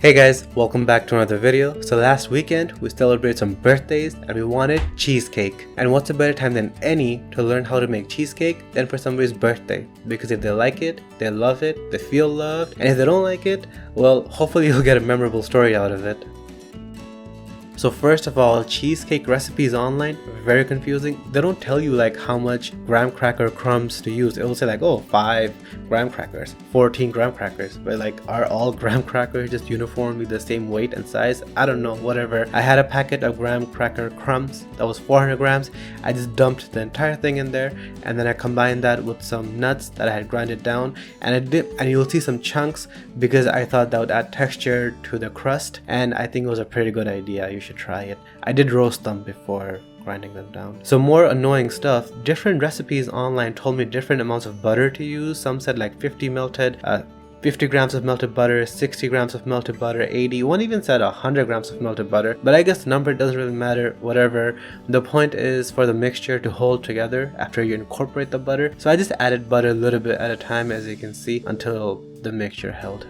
Hey guys, welcome back to another video. So last weekend we celebrated some birthdays and we wanted cheesecake. And what's a better time than any to learn how to make cheesecake than for somebody's birthday? Because if they like it, they love it, they feel loved, and if they don't like it, well, hopefully you'll get a memorable story out of it. So first of all, cheesecake recipes online are very confusing. They don't tell you like how much graham cracker crumbs to use. It will say like, oh, 5 graham crackers, 14 graham crackers. But like, are all graham crackers just uniformly the same weight and size? I don't know, whatever. I had a packet of graham cracker crumbs that was 400 grams. I just dumped the entire thing in there, and then I combined that with some nuts that I had grinded down, and you'll see some chunks because I thought that would add texture to the crust, and I think it was a pretty good idea. You should try it. I did roast them before grinding them down. So more annoying stuff, different recipes online told me different amounts of butter to use. Some said like 50 grams of melted butter, 60 grams of melted butter, 80, one even said 100 grams of melted butter, but I guess the number doesn't really matter, whatever. The point is for the mixture to hold together after you incorporate the butter. So I just added butter a little bit at a time, as you can see, until the mixture held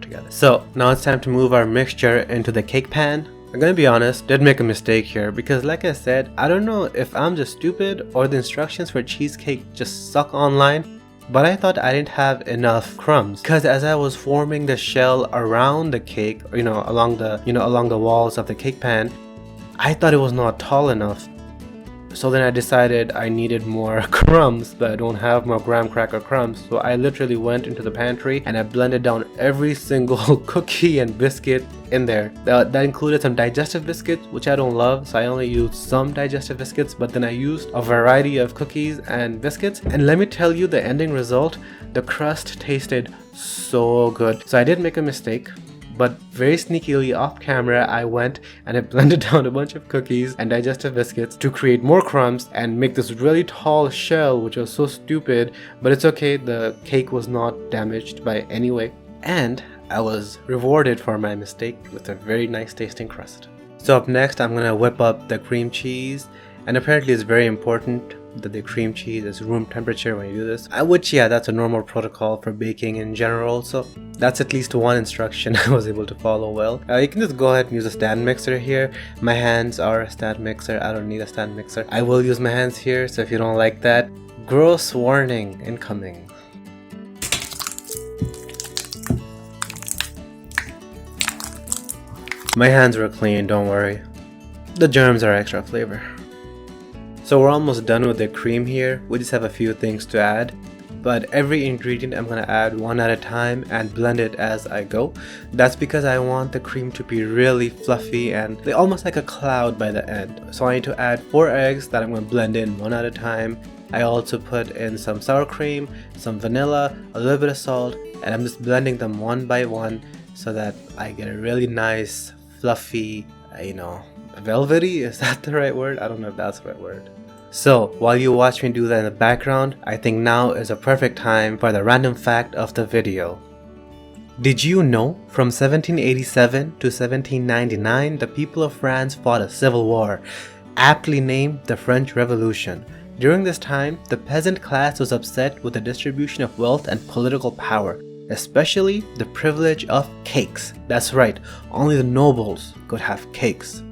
together. So now it's time to move our mixture into the cake pan. I'm gonna be honest, did make a mistake here because like I said, I don't know if I'm just stupid or the instructions for cheesecake just suck online, but I thought I didn't have enough crumbs because as I was forming the shell around the cake, along the walls of the cake pan, I thought it was not tall enough. So then I decided I needed more crumbs, but I don't have more graham cracker crumbs. So I literally went into the pantry and I blended down every single cookie and biscuit in there. That included some digestive biscuits, which I don't love, so I only used some digestive biscuits, but then I used a variety of cookies and biscuits. And let me tell you the ending result, the crust tasted so good. So I did make a mistake, but very sneakily off camera I went and I blended down a bunch of cookies and digestive biscuits to create more crumbs and make this really tall shell, which was so stupid, but it's okay, the cake was not damaged by any way, and I was rewarded for my mistake with a very nice tasting crust. So up next I'm gonna whip up the cream cheese, and apparently it's very important that the cream cheese is room temperature when you do this, which yeah, that's a normal protocol for baking in general, so that's at least one instruction I was able to follow well. You can just go ahead and use a stand mixer here. My hands are a stand mixer, I don't need a stand mixer. I will use my hands here, so if you don't like that, gross warning incoming. My hands were clean, don't worry. The germs are extra flavor. So we're almost done with the cream here. We just have a few things to add, but every ingredient I'm gonna add one at a time and blend it as I go. That's because I want the cream to be really fluffy and almost like a cloud by the end. So I need to add 4 eggs that I'm gonna blend in one at a time. I also put in some sour cream, some vanilla, a little bit of salt, and I'm just blending them one by one so that I get a really nice fluffy, velvety, is that the right word? I don't know if that's the right word. So while you watch me do that in the background, I think now is a perfect time for the random fact of the video. Did you know from 1787 to 1799 the people of France fought a civil war, aptly named the French Revolution? During this time, the peasant class was upset with the distribution of wealth and political power, especially the privilege of cakes. That's right, only the nobles could have cakes.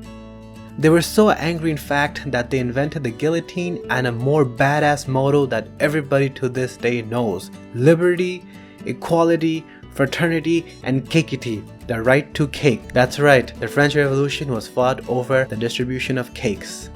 They were so angry in fact that they invented the guillotine and a more badass motto that everybody to this day knows: liberty, equality, fraternity, and cakeity, the right to cake. That's right, the French Revolution was fought over the distribution of cakes.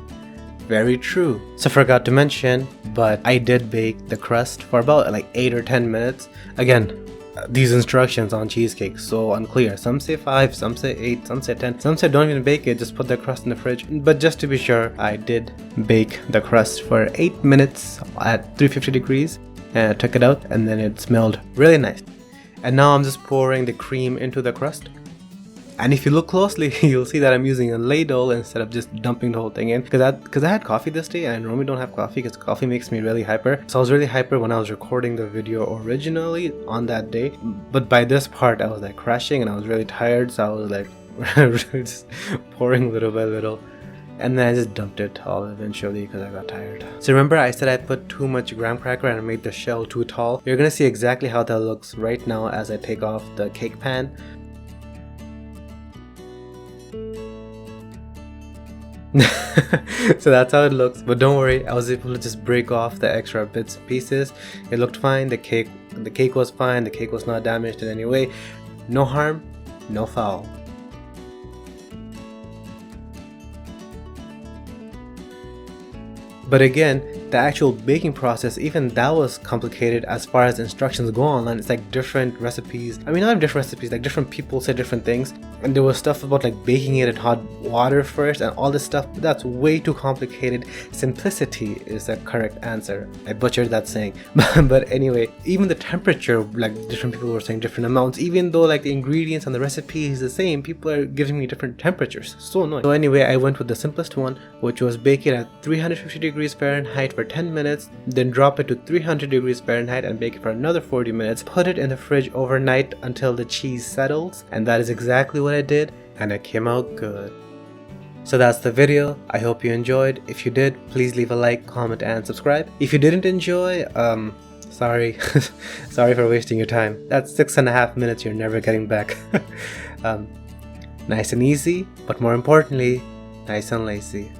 Very true. So forgot to mention, but I did bake the crust for about like 8 or 10 minutes. Again, these instructions on cheesecake so unclear. Some say 5, some say 8, some say 10, some say don't even bake it, just put the crust in the fridge. But just to be sure, I did bake the crust for 8 minutes at 350 degrees, and I took it out and then it smelled really nice. And now I'm just pouring the cream into the crust. And if you look closely, you'll see that I'm using a ladle instead of just dumping the whole thing in. Because I had coffee this day, and I normally don't have coffee because coffee makes me really hyper. So I was really hyper when I was recording the video originally on that day. But by this part, I was like crashing and I was really tired. So I was like just pouring little by little. And then I just dumped it all eventually because I got tired. So remember I said I put too much graham cracker and I made the shell too tall? You're gonna see exactly how that looks right now as I take off the cake pan. So that's how it looks, but don't worry, I was able to just break off the extra bits and pieces. It looked fine. The cake was fine. The cake was not damaged in any way. No harm, no foul. But again, the actual baking process, even that was complicated as far as instructions go online. It's like different recipes. I mean, not different recipes, like different people say different things. And there was stuff about like baking it in hot water first and all this stuff. But that's way too complicated. Simplicity is the correct answer. I butchered that saying. But anyway, even the temperature, like different people were saying different amounts. Even though like the ingredients and the recipe is the same, people are giving me different temperatures. So annoying. So anyway, I went with the simplest one, which was bake it at 350 degrees Fahrenheit for 10 minutes, then drop it to 300 degrees Fahrenheit and bake it for another 40 minutes. Put it in the fridge overnight until the cheese settles, and that is exactly what I did, and it came out good. So that's the video. I hope you enjoyed. If you did, please leave a like, comment, and subscribe. If you didn't enjoy, sorry. Sorry for wasting your time. That's 6.5 minutes you're never getting back. Nice and easy, but more importantly, nice and lazy.